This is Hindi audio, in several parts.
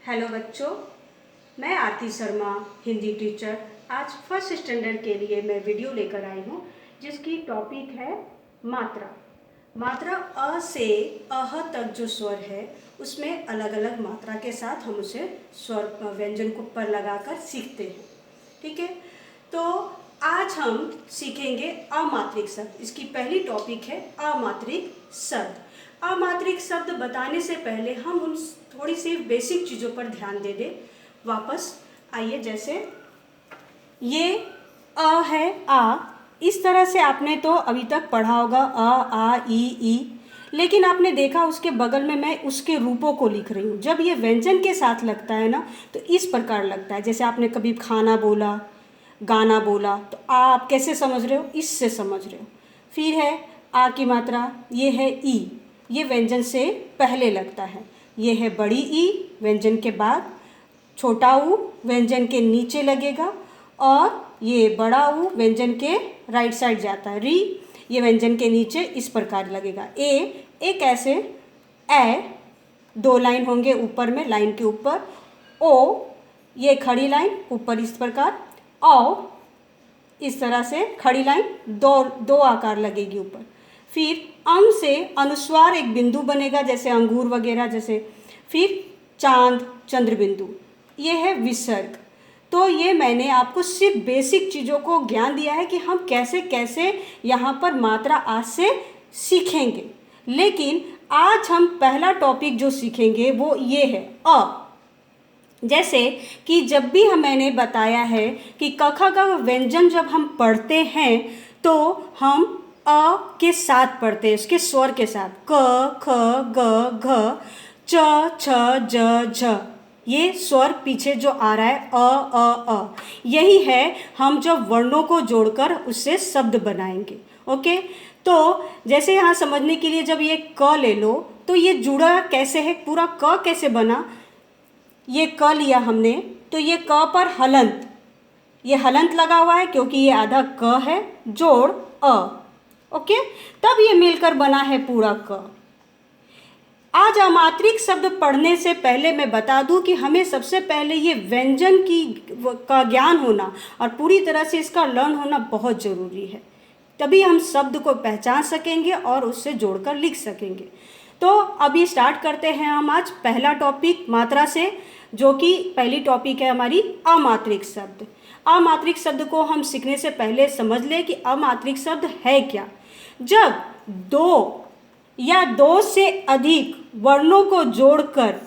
हेलो बच्चों, मैं आरती शर्मा हिंदी टीचर आज फर्स्ट स्टैंडर्ड के लिए मैं वीडियो लेकर आई हूँ जिसकी टॉपिक है मात्रा। मात्रा अ से अह तक जो स्वर है उसमें अलग अलग मात्रा के साथ हम उसे स्वर व्यंजन को पर लगाकर सीखते हैं। ठीक है, तो आज हम सीखेंगे अमात्रिक शब्द। इसकी पहली टॉपिक है अमात्रिक शब्द। अमात्रिक शब्द बताने से पहले हम उन थोड़ी सी बेसिक चीज़ों पर ध्यान दे दें। वापस आइए, जैसे ये अ है आ, इस तरह से आपने तो अभी तक पढ़ा होगा आ ई, लेकिन आपने देखा उसके बगल में मैं उसके रूपों को लिख रही हूँ। जब ये व्यंजन के साथ लगता है ना तो इस प्रकार लगता है। जैसे आपने कभी खाना बोला, गाना बोला, तो आप कैसे समझ रहे हो? इससे समझ रहे हो। फिर है आ की मात्रा, ये है ई, ये व्यंजन से पहले लगता है। ये है बड़ी ई, व्यंजन के बाद। छोटा ऊ व्यंजन के नीचे लगेगा, और ये बड़ा ऊ व्यंजन के राइट साइड जाता है। री ये व्यंजन के नीचे इस प्रकार लगेगा। एक ऐसे ए, दो लाइन होंगे ऊपर में, लाइन के ऊपर। ओ ये खड़ी लाइन ऊपर इस प्रकार। औ इस तरह से खड़ी लाइन, दो आकार लगेगी ऊपर। फिर अंग से अनुस्वार एक बिंदु बनेगा, जैसे अंगूर वगैरह जैसे। फिर चांद, चंद्र बिंदु, ये है विसर्ग। तो ये मैंने आपको सिर्फ बेसिक चीज़ों को ज्ञान दिया है कि हम कैसे कैसे यहाँ पर मात्रा आज से सीखेंगे। लेकिन आज हम पहला टॉपिक जो सीखेंगे वो ये है अ। जैसे कि जब भी मैंने बताया है कि क ख का व्यंजन जब हम पढ़ते हैं तो हम अ के साथ पढ़ते हैं, उसके स्वर के साथ। क ख ग घ च छ ज झ, ये स्वर पीछे जो आ रहा है अ, यही है हम जब वर्णों को जोड़कर उससे शब्द बनाएंगे। ओके, तो जैसे यहाँ समझने के लिए जब ये क ले लो तो ये जुड़ा कैसे है, पूरा क कैसे बना। ये क लिया हमने तो ये क पर हलंत, ये हलंत लगा हुआ है क्योंकि ये आधा क है, जोड़ अ। ओके, तब ये मिलकर बना है पूरा क। आज अमात्रिक शब्द पढ़ने से पहले मैं बता दूं कि हमें सबसे पहले ये व्यंजन का ज्ञान होना और पूरी तरह से इसका लर्न होना बहुत ज़रूरी है। तभी हम शब्द को पहचान सकेंगे और उससे जोड़कर लिख सकेंगे। तो अभी स्टार्ट करते हैं हम आज पहला टॉपिक मात्रा से, जो कि पहली टॉपिक है हमारी अमात्रिक शब्द। अमात्रिक शब्द को हम सीखने से पहले समझ लें कि अमात्रिक शब्द है क्या। जब दो या दो से अधिक वर्णों को जोड़कर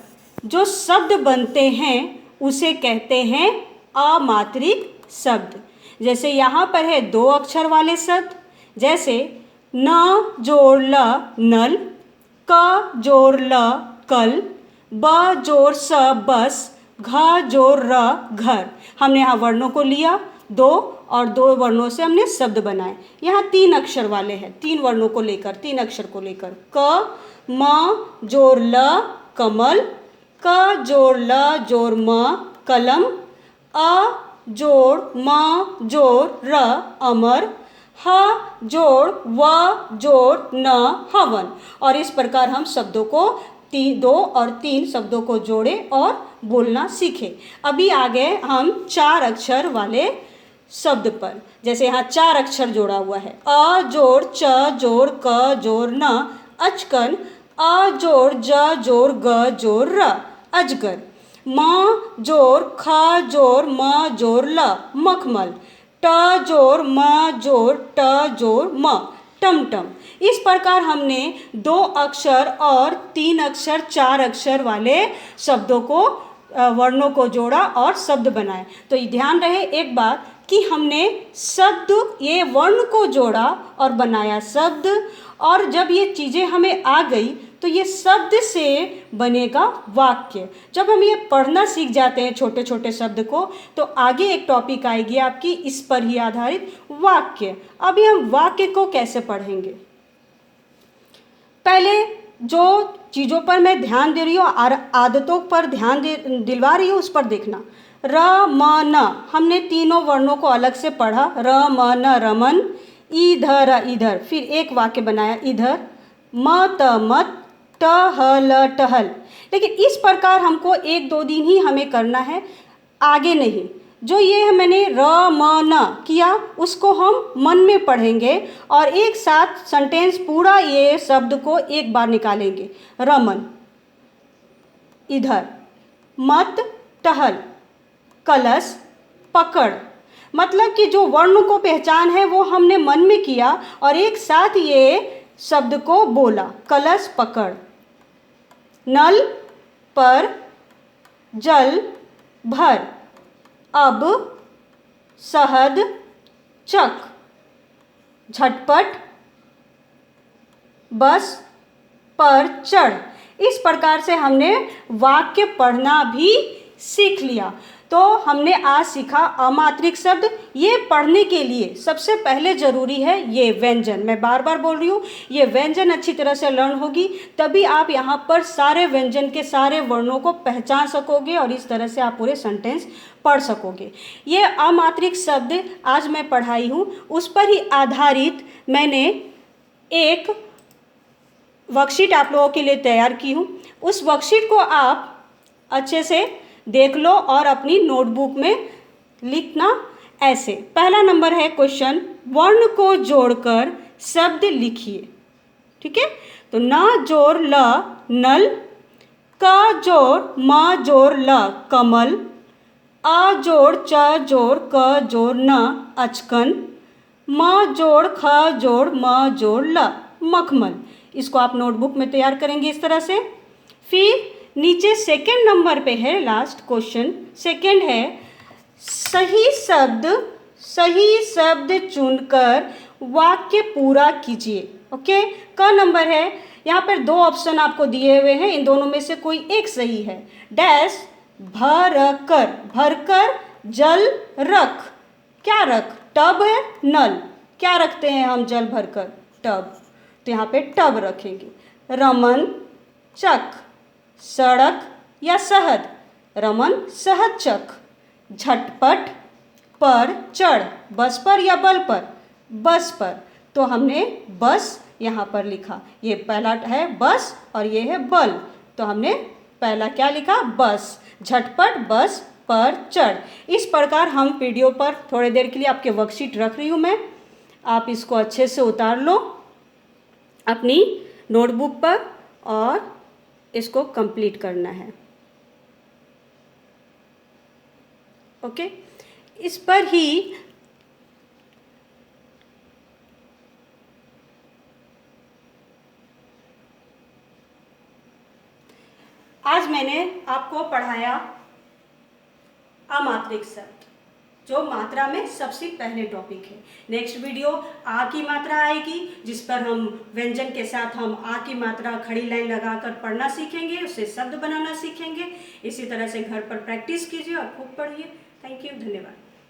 जो शब्द बनते हैं उसे कहते हैं अमात्रिक शब्द। जैसे यहाँ पर है दो अक्षर वाले शब्द, जैसे न जोड़ ल नल, क जोड़ ल कल, ब जोड़ स बस, घ जोड़ र घर। हमने यहाँ वर्णों को लिया दो और दो वर्णों से हमने शब्द बनाए। यहाँ तीन अक्षर वाले हैं, तीन वर्णों को लेकर, तीन अक्षर को लेकर। क म जोड़ ल कमल, क जोड़ ल जोड़ म कलम, अ जोड़ म जोड़ र अमर, ह जोड़ व जोड़ न हवन। और इस प्रकार हम शब्दों को दो और तीन शब्दों को जोड़े और बोलना सीखे। अभी आ गए हम चार अक्षर वाले शब्द पर। जैसे यहाँ चार अक्षर जोड़ा हुआ है, अ जोड़ च जोड़ क जोड़ न अचकन, अ जोड़ ज जोड़ ग जोड़ र अजगर, म जोड़ ख जोड़ म जोड़ ल मखमल, ट जोड़ म जोड़ ट जोड़ म टमटम। इस प्रकार हमने दो अक्षर और तीन अक्षर, चार अक्षर वाले शब्दों को, वर्णों को जोड़ा और शब्द बनाए। तो ध्यान रहे एक बात कि हमने शब्द, ये वर्ण को जोड़ा और बनाया शब्द, और जब ये चीज़ें हमें आ गई तो ये शब्द से बनेगा वाक्य। जब हम ये पढ़ना सीख जाते हैं छोटे छोटे शब्द को, तो आगे एक टॉपिक आएगी आपकी इस पर ही आधारित, वाक्य। अभी हम वाक्य को कैसे पढ़ेंगे, पहले जो चीज़ों पर मैं ध्यान दे रही हूँ और आदतों पर ध्यान दिलवा रही हूँ उस पर देखना। र म न, हमने तीनों वर्णों को अलग से पढ़ा। र म न रमन, इधर इधर, फिर एक वाक्य बनाया इधर। म त मत, टहल टहल। लेकिन इस प्रकार हमको 1-2 दिन ही हमें करना है, आगे नहीं। जो ये मैंने र म न किया उसको हम मन में पढ़ेंगे और एक साथ सेंटेंस पूरा ये शब्द को एक बार निकालेंगे। रमन, इधर, मत टहल, कलश पकड़। मतलब कि जो वर्ण को पहचान है वो हमने मन में किया और एक साथ ये शब्द को बोला, कलश पकड़। नल पर जल भर, अब शहद चख, झटपट बस पर चढ़। इस प्रकार से हमने वाक्य पढ़ना भी सीख लिया। तो हमने आज सीखा अमात्रिक शब्द। ये पढ़ने के लिए सबसे पहले ज़रूरी है ये व्यंजन। मैं बार बार बोल रही हूँ, ये व्यंजन अच्छी तरह से लर्न होगी तभी आप यहाँ पर सारे व्यंजन के सारे वर्णों को पहचान सकोगे और इस तरह से आप पूरे सेंटेंस पढ़ सकोगे। ये अमात्रिक शब्द आज मैं पढ़ाई हूँ, उस पर ही आधारित मैंने एक वर्कशीट आप लोगों के लिए तैयार की हूँ। उस वर्कशीट को आप अच्छे से देख लो और अपनी नोटबुक में लिखना ऐसे। पहला नंबर है क्वेश्चन, वर्ण को जोड़कर शब्द लिखिए। ठीक है, तो न जोड़ ल नल, क जोड़ म जोड़ ल कमल, अ जोड़ च जोड़ क जोड़ न अचकन, म जोड़ ख जोड़ म जोड़ ल मखमल। इसको आप नोटबुक में तैयार करेंगे इस तरह से। फिर नीचे सेकंड नंबर पे है लास्ट क्वेश्चन, सेकंड है सही शब्द चुनकर वाक्य पूरा कीजिए। ओके, क नंबर है, यहाँ पर 2 ऑप्शन आपको दिए हुए हैं, इन दोनों में से कोई एक सही है। डैश भरकर जल रख, क्या रख, टब है, नल, क्या रखते हैं हम जल भरकर, टब, तो यहाँ पे टब रखेंगे। रमन चक, सड़क या शहद, रमन शहद चक। झटपट पर चढ़, बस पर या बल पर, बस पर, तो हमने बस यहाँ पर लिखा। ये पहला है बस और ये है बल, तो हमने पहला क्या लिखा, बस। झटपट बस पर चढ़। इस प्रकार हम वीडियो पर थोड़ी देर के लिए आपके वर्कशीट रख रही हूँ मैं, आप इसको अच्छे से उतार लो अपनी नोटबुक पर और इसको कंप्लीट करना है। ओके, इस पर ही आज मैंने आपको पढ़ाया अमात्रिक शब्द, जो मात्रा में सबसे पहले टॉपिक है। नेक्स्ट वीडियो आ की मात्रा आएगी, जिस पर हम व्यंजन के साथ हम आ की मात्रा खड़ी लाइन लगाकर पढ़ना सीखेंगे, उससे शब्द बनाना सीखेंगे। इसी तरह से घर पर प्रैक्टिस कीजिए और खूब पढ़िए। थैंक यू, धन्यवाद।